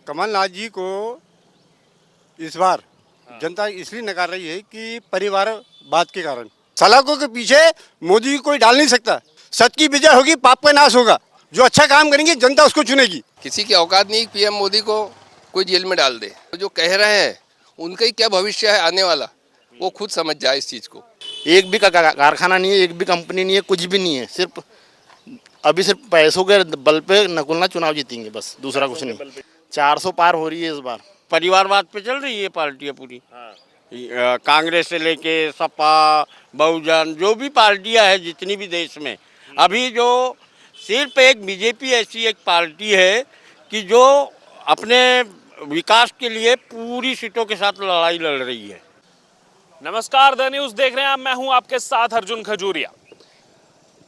कमलनाथ जी को इस बार जनता इसलिए नकार रही है कि परिवारवाद के कारण सलाखों के पीछे मोदी जी कोई डाल नहीं सकता। सच की विजय होगी, पाप का नाश होगा। जो अच्छा काम करेंगे जनता उसको चुनेगी। किसी की औकात नहीं पीएम मोदी को कोई जेल में डाल दे। जो कह रहे हैं उनका ही क्या भविष्य है आने वाला, वो खुद समझ जाए इस चीज को। एक भी कारखाना नहीं है, एक भी कंपनी नहीं है, कुछ भी नहीं है। सिर्फ पैसों के बल पे नकुलना चुनाव जीतेंगे, बस दूसरा कुछ नहीं। 400 पार हो रही है इस बार। परिवारवाद पे चल रही है पार्टियां पूरी। कांग्रेस से लेके सपा, बहुजन, जो भी पार्टियां हैं जितनी भी देश में, अभी जो सिर्फ एक बीजेपी ऐसी एक पार्टी है कि जो अपने विकास के लिए पूरी सीटों के साथ लड़ाई लड़ रही है। नमस्कार, द न्यूज़ देख रहे हैं आप। मैं हूं आपके साथ अर्जुन खजूरिया।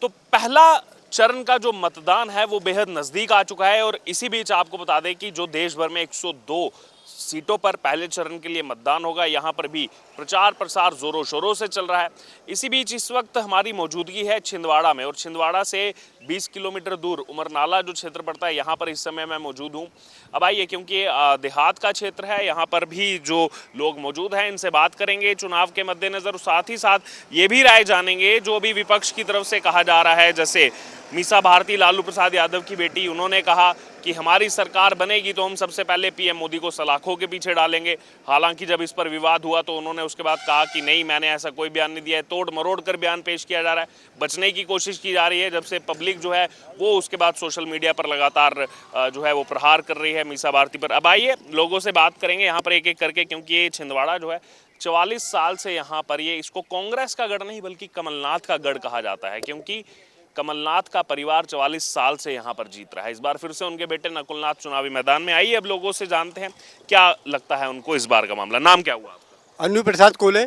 तो पहला चरण का जो मतदान है वो बेहद नजदीक आ चुका है और इसी बीच आपको बता दें कि जो देश भर में 102 सीटों पर पहले चरण के लिए मतदान होगा, यहाँ पर भी प्रचार प्रसार जोरों शोरों से चल रहा है। इसी बीच इस वक्त हमारी मौजूदगी है छिंदवाड़ा में और छिंदवाड़ा से 20 किलोमीटर दूर उमरनाला जो क्षेत्र पड़ता है, यहाँ पर इस समय मैं मौजूद हूँ। अब आइए, क्योंकि देहात का क्षेत्र है, यहाँ पर भी जो लोग मौजूद हैं इनसे बात करेंगे चुनाव के मद्देनज़र। साथ ही साथ ये भी राय जानेंगे जो अभी विपक्ष की तरफ से कहा जा रहा है, जैसे मीसा भारती लालू प्रसाद यादव की बेटी, उन्होंने कहा कि हमारी सरकार बनेगी तो हम सबसे पहले पीएम मोदी को सलाखों के पीछे डालेंगे। हालांकि जब इस पर विवाद हुआ तो उन्होंने उसके बाद कहा कि नहीं, मैंने ऐसा कोई बयान नहीं दिया है। तोड़ मरोड़ कर बयान पेश किया जा रहा है, बचने की कोशिश की जा रही है। जब से पब्लिक जो है वो उसके बाद सोशल मीडिया पर लगातार जो है वो प्रहार कर रही है मीसा भारती पर। अब आइए लोगों से बात करेंगे यहाँ पर एक एक करके, क्योंकि ये छिंदवाड़ा जो है 44 साल से यहाँ पर ये इसको कांग्रेस का गढ़ नहीं बल्कि कमलनाथ का गढ़ कहा जाता है, क्योंकि कमलनाथ का परिवार 44 साल से यहाँ पर जीत रहा है। इस बार फिर से उनके बेटे नकुलनाथ चुनावी मैदान में। आइए अब लोगों से जानते हैं क्या लगता है उनको इस बार का मामला। नाम क्या हुआ आपका? अन्नू प्रसाद कोले,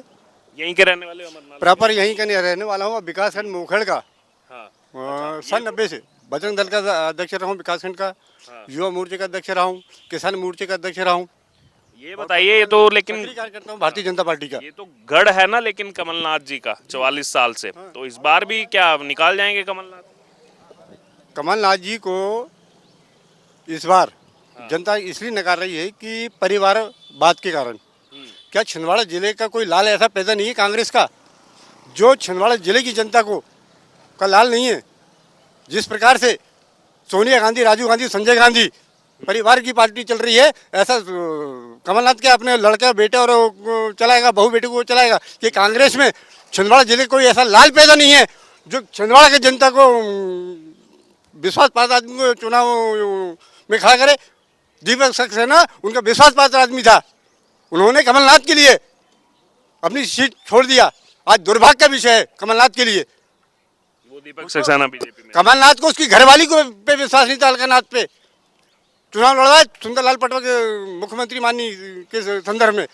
यहीं के रहने वाले हो? प्रॉपर यहीं का रहने वाला हूँ। विकासखंड मोखड़ का सन 90 से बजरंग दल का अध्यक्ष रहा हूँ, विकासखंड का युवा मोर्चे का अध्यक्ष रहा हूँ, किसान मोर्चे का अध्यक्ष रहा हूँ। ये बताइए, ये तो लेकिन करता हूँ भारतीय जनता पार्टी का। ये तो गढ़ है ना, लेकिन कमलनाथ जी का 44 साल से, तो इस बार भी क्या निकाल जाएंगे कमलनाथ? कमलनाथ जी को इस बार जनता इसलिए नकार रही है कि परिवारवाद के कारण। क्या छिंदवाड़ा जिले का कोई लाल ऐसा पैदा नहीं है कांग्रेस का जो छिंदवाड़ा जिले की जनता को का लाल नहीं है? जिस प्रकार से सोनिया गांधी, राजीव गांधी, संजय गांधी परिवार की पार्टी चल रही है, ऐसा कमलनाथ के अपने लड़का बेटे और चलाएगा, बहू बेटे को चलाएगा। कि कांग्रेस में छिंदवाड़ा जिले कोई ऐसा लाल पैदा नहीं है जो छिंदवाड़ा की जनता को विश्वास पात्र आदमी को चुनाव में खड़ा करे। दीपक सक्सेना उनका विश्वास पात्र आदमी था, उन्होंने कमलनाथ के लिए अपनी सीट छोड़ दिया। आज दुर्भाग्य का विषय है कमलनाथ के लिए। वो दीपक सक्सेना बीजेपी में, कमलनाथ को उसकी घरवाली को पे विश्वास नहीं था। अलकानाथ पे चुनाव लड़वाए सुंदरलाल पटवा के मुख्यमंत्री माननी के संदर्भ में,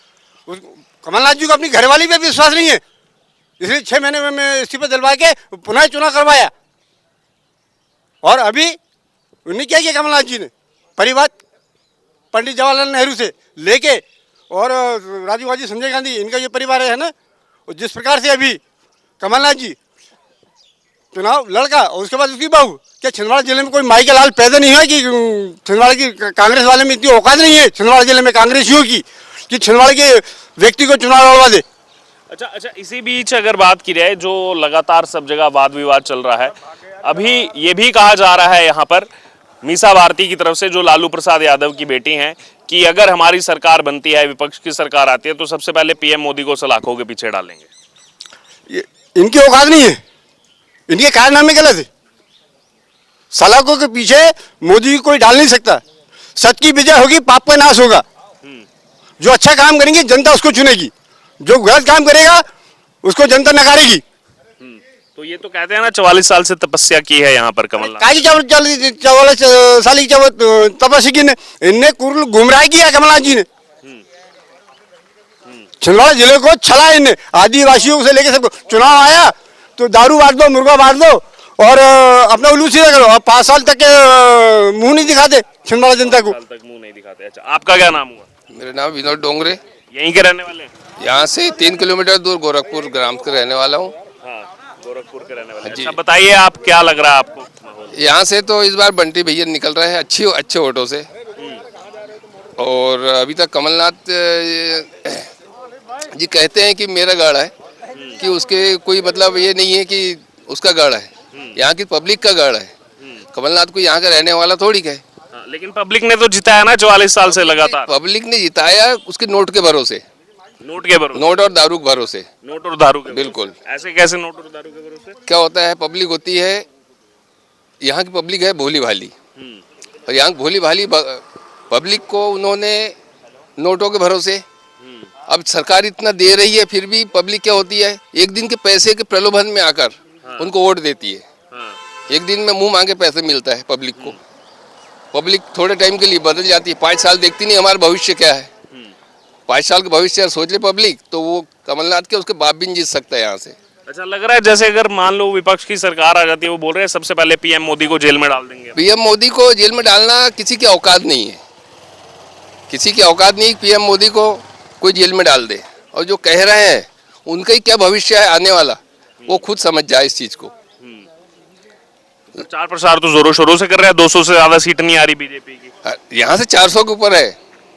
कमलनाथ जी को अपनी घरवाली पे विश्वास नहीं है, इसलिए 6 महीने में इस्तीफा दिलवा के पुनः चुनाव करवाया। और अभी उन्हें क्या किया कमलनाथ जी ने? परिवार पंडित जवाहरलाल नेहरू से लेके और राजीव गांधी, संजय गांधी, इनका ये परिवार है ना। और जिस प्रकार से अभी कमलनाथ जी चुनाव लड़का और उसके बाद उसकी बहू, क्या छिंदवाड़ा जिले में कोई माई का लाल पैदा नहीं हुआ कि छिंदवाड़ा की कांग्रेस वाले में इतनी औकात नहीं है छिंदवाड़ा जिले में कांग्रेसियों की कि छिंदवाड़ा के व्यक्ति को चुनाव लड़वा दे? अच्छा, इसी बीच अगर बात की जाए, जो लगातार सब जगह वाद विवाद चल रहा है, अभी ये भी कहा जा रहा है यहाँ पर मीसा भारती की तरफ से, जो लालू प्रसाद यादव की बेटी हैं, कि अगर हमारी सरकार बनती है, विपक्ष की सरकार आती है, तो सबसे पहले पीएम मोदी को सलाखों के पीछे डालेंगे। इनकी औकात नहीं है, इनके कारनामे गलत है। सलाखों के पीछे मोदी कोई डाल नहीं सकता। सच की विजय होगी, पाप का नाश होगा। जो अच्छा काम करेंगे जनता उसको चुनेगी, जो गलत काम करेगा उसको जनता नकारेगी। तो ये तो कहते हैं ना 44 साल से तपस्या की है यहाँ पर कमलनाथ। 44 साल की तपस्या की इनने कुल गुमराह किया कमलनाथ जी ने। छिंदवाड़ा जिले को छला इनने, आदिवासियों से लेकर सबको। चुनाव आया तो दारू बांट दो, मुर्गा बांट दो और अपना उल्लू सीधा करो। और 5 साल तक मुंह नहीं दिखाते छिंदवाड़ा जनता को। 5 साल तक मुंह नहीं दिखाते। अच्छा, आपका क्या नाम हुआ? मेरा नाम विनोद डोंगरे, यहीं के रहने वाले हैं? यहाँ से 3 किलोमीटर दूर गोरखपुर ग्राम के रहने वाला हूँ। गोरखपुर के रहने वाले। जी। अच्छा, बताइए आप, क्या लग रहा है आपको? यहाँ से तो इस बार बंटी भैया निकल रहे हैं अच्छे वोटों से। और अभी तक कमलनाथ जी कहते हैं कि मेरा गढ़ है, कि उसके कोई मतलब ये नहीं है कि उसका गढ़ है, यहाँ की पब्लिक का गढ़ है। कमलनाथ को यहाँ का रहने वाला थोड़ी का है। हाँ, लेकिन पब्लिक ने तो जिताया ना 44 साल से लगातार। पब्लिक ने जिताया उसके नोट के भरोसे, नोट के भरोसे, नोट और दारू के भरोसे। नोट और दारू के बिल्कुल। भरोसे। ऐसे कैसे नोट और दारू के भरोसे? क्या होता है, पब्लिक होती है, यहाँ की पब्लिक है भोली भाली, और यहाँ की भोली भाली पब्लिक को उन्होंने नोटों के भरोसे, अब सरकार इतना दे रही है फिर भी पब्लिक क्या होती है, एक दिन के पैसे के प्रलोभन में आकर उनको वोट देती है। एक दिन में मुंह मांगे पैसे मिलता है पब्लिक को। पब्लिक थोड़े टाइम के लिए बदल जाती है, 5 साल देखती नहीं हमारा भविष्य क्या है। 5 साल का भविष्य सोच ले पब्लिक, तो वो कमलनाथ के उसके बाप भी नहीं जीत सकता है यहाँ से। अच्छा, लग रहा है जैसे अगर मान लो विपक्ष की सरकार आ जाती है, वो बोल रहे हैं सबसे पहले पीएम मोदी को जेल में डाल देंगे। पीएम मोदी को जेल में डालना किसी की औकात नहीं है, किसी की औकात नहीं पीएम मोदी को कोई जेल में डाल दे। और जो कह रहे हैं उनका ही क्या भविष्य है आने वाला, वो खुद समझ जाए इस चीज को। प्रचार प्रसार तो जोरों शोरों से कर रहे हैं, 200 से ज्यादा सीट नहीं आ रही बीजेपी की। यहाँ से 400 के ऊपर है,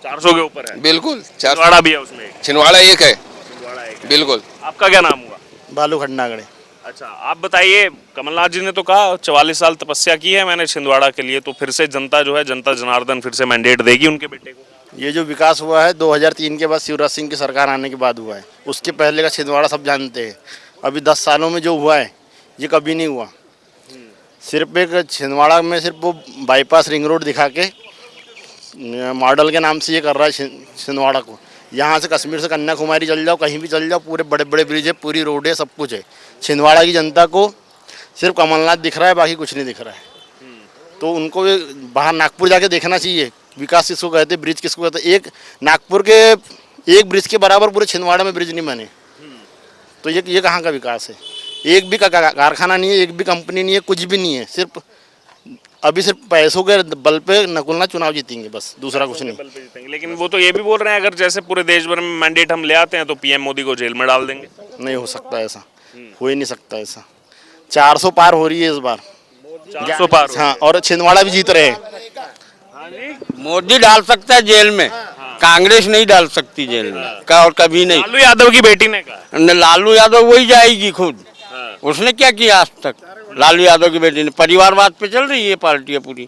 400 के ऊपर है। बिल्कुल। छिंदवाड़ा भी है उसमें, छिंदवाड़ा एक है, छिंदवाड़ा एक है। बिल्कुल। आपका क्या नाम हुआ? बालू खन्नागड़े। अच्छा, आप बताइए, कमलनाथ जी ने तो कहा 44 साल तपस्या की है मैंने छिंदवाड़ा के लिए, तो फिर से जनता जो है, जनता जनार्दन फिर से मैंडेट देगी उनके बेटे को। ये जो विकास हुआ है 2003 के बाद शिवराज सिंह की सरकार आने के बाद हुआ है, उसके पहले का छिंदवाड़ा सब जानते हैं। अभी 10 सालों में जो हुआ है ये कभी नहीं हुआ। सिर्फ एक छिंदवाड़ा में सिर्फ वो बाईपास रिंग रोड दिखा के मॉडल के नाम से ये कर रहा है छिंदवाड़ा को। यहाँ से कश्मीर से कन्याकुमारी चल जाओ, कहीं भी चल जाओ, पूरे बड़े बड़े ब्रिज है, पूरी रोड है, सब कुछ है। छिंदवाड़ा की जनता को सिर्फ कमलनाथ दिख रहा है, बाकी कुछ नहीं दिख रहा है। तो उनको बाहर नागपुर जाके देखना चाहिए, विकास किसको कहते, ब्रिज किसको कहते। एक नागपुर के एक ब्रिज के बराबर पूरे छिंदवाड़ा में ब्रिज नहीं बने, तो ये कहाँ का विकास है? एक भी कारखाना नहीं है, एक भी कंपनी नहीं है, कुछ भी नहीं है। सिर्फ पैसों के बल पे नकुलना चुनाव जीतेंगे, बस दूसरा कुछ नहीं। लेकिन वो तो ये भी बोल रहे हैं अगर जैसे पूरे देश भर में मैंडेट हम ले आते हैं तो पीएम मोदी को जेल में डाल देंगे। नहीं हो सकता ऐसा, हो ही नहीं सकता ऐसा। 400 पार हो रही है इस बार, 400 पार। हाँ, और छिंदवाड़ा भी जीत रहे हैं। मोदी डाल सकता है जेल में, कांग्रेस नहीं डाल सकती जेल में का, और कभी नहीं। लालू यादव की बेटी ने कहा। लालू यादव वही जाएगी खुद, उसने क्या किया आज तक? लालू यादव की बेटी ने, परिवारवाद पे चल रही है पार्टियां पूरी।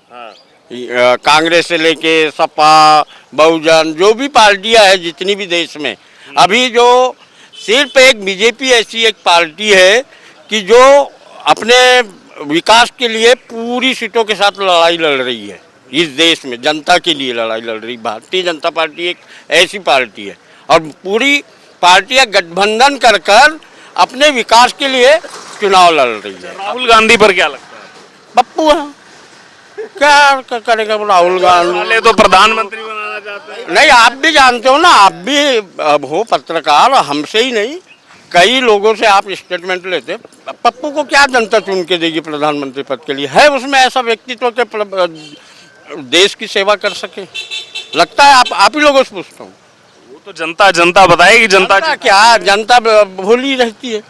कांग्रेस से लेके सपा, बहुजन, जो भी पार्टियां हैं जितनी भी देश में, अभी जो सिर्फ एक बीजेपी ऐसी एक पार्टी है कि जो अपने विकास के लिए पूरी सीटों के साथ लड़ाई लड़ रही है इस देश में, जनता के लिए लड़ाई लड़ रही। भारतीय जनता पार्टी एक ऐसी पार्टी है, और पूरी पार्टियां गठबंधन कर कर अपने विकास के लिए चुनाव लड़ रही है। राहुल गांधी पर क्या लगता है? पप्पू है, क्या करेगा राहुल गांधी? पहले तो प्रधानमंत्री बनाना चाहते हैं। नहीं, आप भी जानते हो ना, आप भी अब हो पत्रकार, हमसे ही नहीं कई लोगों से आप स्टेटमेंट लेते। पप्पू को क्या जनता चुन के देगी प्रधानमंत्री पद के लिए? है उसमें ऐसा व्यक्तित्व के देश की सेवा कर सके? लगता है आप ही लोगों से पूछता हूँ। वो तो जनता बताएगी। जनता क्या, जनता भूली रहती है।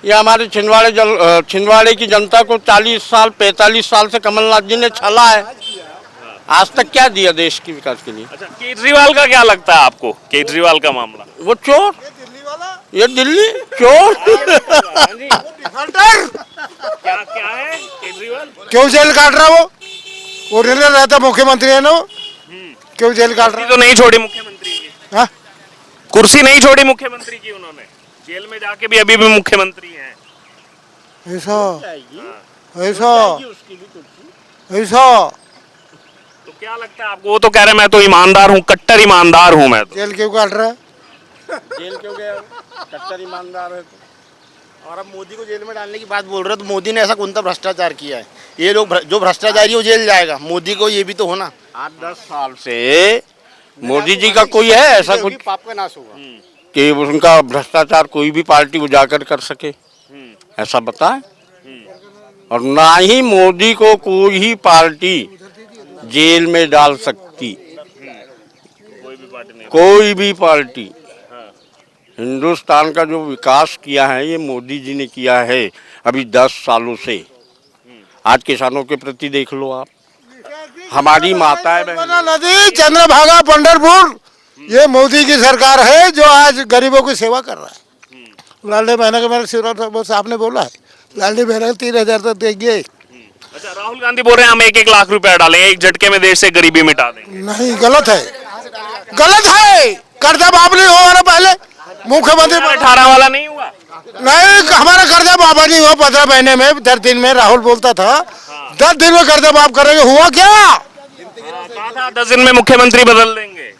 ये हमारे छिंदवाड़े की जनता को 40 साल 45 साल से कमलनाथ जी ने छला है, आज तक क्या दिया देश के विकास के लिए? अच्छा, केजरीवाल का क्या लगता है आपको? केजरीवाल का मामला, वो चोर, ये दिल्ली चोर। क्या क्या है केजरीवाल? क्यों जेल काट रहा वो रिले रहता मुख्यमंत्री है ना, क्यों जेल काट कुर्सी रहा? तो नहीं छोड़ी मुख्यमंत्री की। हाँ? कुर्सी नहीं छोड़ी मुख्यमंत्री की उन्होंने, जेल में जाके भी अभी भी मुख्यमंत्री हैं। ऐसा ऐसा ऐसा तो क्या लगता है आपको? वो तो कह रहे मैं तो ईमानदार हूँ, कट्टर ईमानदार हूँ मैं तो। जेल क्यों काट रहा है? जेल क्यों गया? कट्टर ईमानदार है तो। और अब मोदी को जेल में डालने की बात बोल रहे हो, तो मोदी ने ऐसा कौन सा भ्रष्टाचार किया है? ये लोग जो भ्रष्टाचारी है वो जेल जाएगा, मोदी को ये भी तो होना। 8-10 साल से मोदी जी का कोई है ऐसा कुछ पाप का नाश होगा। कि उनका भ्रष्टाचार कोई भी पार्टी उजागर कर सके, ऐसा बताए? और ना ही मोदी को कोई ही पार्टी जेल में डाल सकती, कोई भी पार्टी। हिंदुस्तान का जो विकास किया है ये मोदी जी ने किया है अभी 10 सालों से। आज किसानों के प्रति देख लो आप, हमारी माता है नर्मदा नदी, चंद्रभागा, पंढरपुर, ये मोदी की सरकार है जो आज गरीबों की सेवा कर रहा है। लाडली बहना का मेरे शिवराज साहब ने बोला है, लाडली बहना 3,000 तक देंगे। अच्छा, राहुल गांधी बोल रहे हैं हम 1-1 लाख रुपया डालेंगे, एक झटके में देश से गरीबी मिटा देंगे। नहीं, गलत है, गलत है। कर्जा माफ नहीं हुआ ना पहले मुख्यमंत्री 18 वाला नहीं हुआ। नहीं, हमारा कर्जा माफ नहीं हुआ 15 महीने में, 10 दिन में। राहुल बोलता था 10 दिन में कर्जा माफ करेंगे, हुआ क्या? कहा था 10 दिन में मुख्यमंत्री बदल देंगे।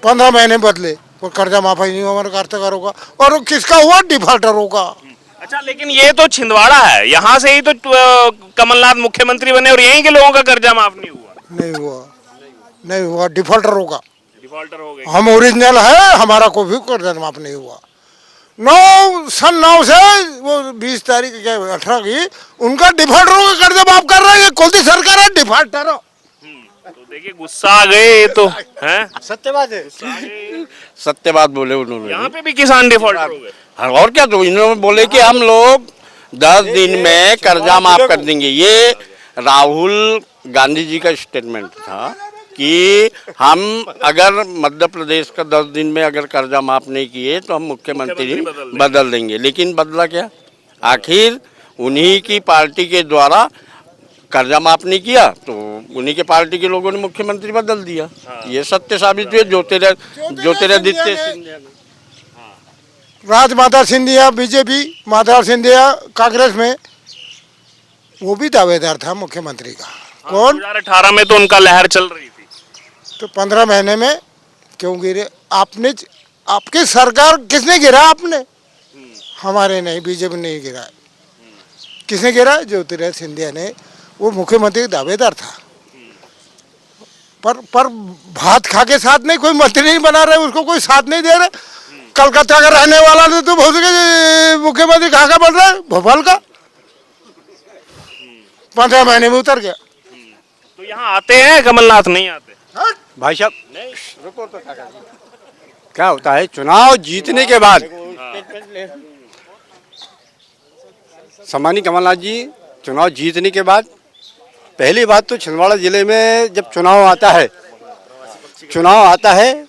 15 महीने बदले, वो कर्जा माफ ही नहीं हुआ हमारे काश्तकारों का। और किसका हुआ? डिफॉल्टरों का। अच्छा, लेकिन ये तो छिंदवाड़ा है, यहाँ से ही तो कमलनाथ मुख्यमंत्री बने और यहीं के लोगों का कर्जा माफ नहीं हुआ। नहीं हुआ, नहीं हुआ, डिफॉल्टरों का। डिफॉल्टर हो गए। हम ओरिजिनल है, हमारा कोई भी कर्जा माफ नहीं हुआ। 9 से वो 20 तारीख 18 की उनका डिफॉल्टरों का कर्जा माफ कर रहा है। कौन सी सरकार है? डिफॉल्टर। तो देखिए, गुस्सा आ गए ये तो हैं। सत्यवाद है। सत्य बात बोले उन्होंने। यहाँ पे भी किसान डिफॉल्टर हो गए। हाँ, और क्या, तो इन्होंने बोले कि हम लोग 10 दिन में कर्जा माफ कर देंगे। ये राहुल गांधी जी का स्टेटमेंट था कि हम अगर मध्य प्रदेश का 10 दिन में अगर कर्जा माफ नहीं किए तो हम मुख्यमंत्री बदल देंगे। लेकिन बदला क्या? आखिर उन्हीं की पार्टी के द्वारा कर्जा माफ नहीं किया तो उन्हीं के पार्टी के लोगों ने मुख्यमंत्री बदल दिया। ये सत्य साबित हुए। ज्योतिरादित्य सिंधिया ने। राजमाता सिंधिया बीजेपी, माता सिंधिया कांग्रेस में, वो भी दावेदार था मुख्यमंत्री का। कौन? 2018 में तो उनका लहर चल रही थी। तो 15 महीने में क्यों गिरे? आपने, आपकी सरकार किसने गिरा? आपने, हमारे नहीं, बीजेपी ने नहीं गिरा। किसने गिरा? ज्योतिरादित्य सिंधिया ने। वो मुख्यमंत्री का दावेदार था, पर भात खा के साथ नहीं, कोई मंत्री नहीं बना रहे, उसको कोई साथ नहीं दे रहे। कलकत्ता का रहने वाला ने तो बहुत मुख्यमंत्री कहाँ का बन रहा है? भोपाल का। 15 महीने में उतर गया। तो यहाँ आते हैं कमलनाथ? नहीं आते भाई साहब, रुको तो क्या होता है, चुनाव जीतने के बाद सम्मानित कमलनाथ जी चुनाव जीतने के बाद पहली बात तो छिंदवाड़ा जिले में जब चुनाव आता है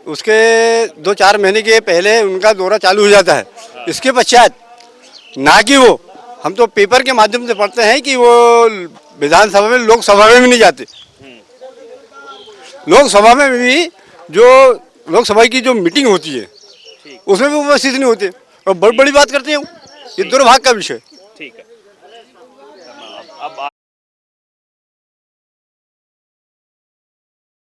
उसके 2-4 महीने के पहले उनका दौरा चालू हो जाता है। इसके पश्चात ना कि वो, हम तो पेपर के माध्यम से पढ़ते हैं कि वो विधानसभा में, लोकसभा में भी नहीं जाते। लोकसभा में भी जो लोकसभा की जो मीटिंग होती है उसमें भी उपस्थित नहीं होते और बड़ी बड़ी बात करते हैं। ये दुर्भाग्य का विषय। ठीक है।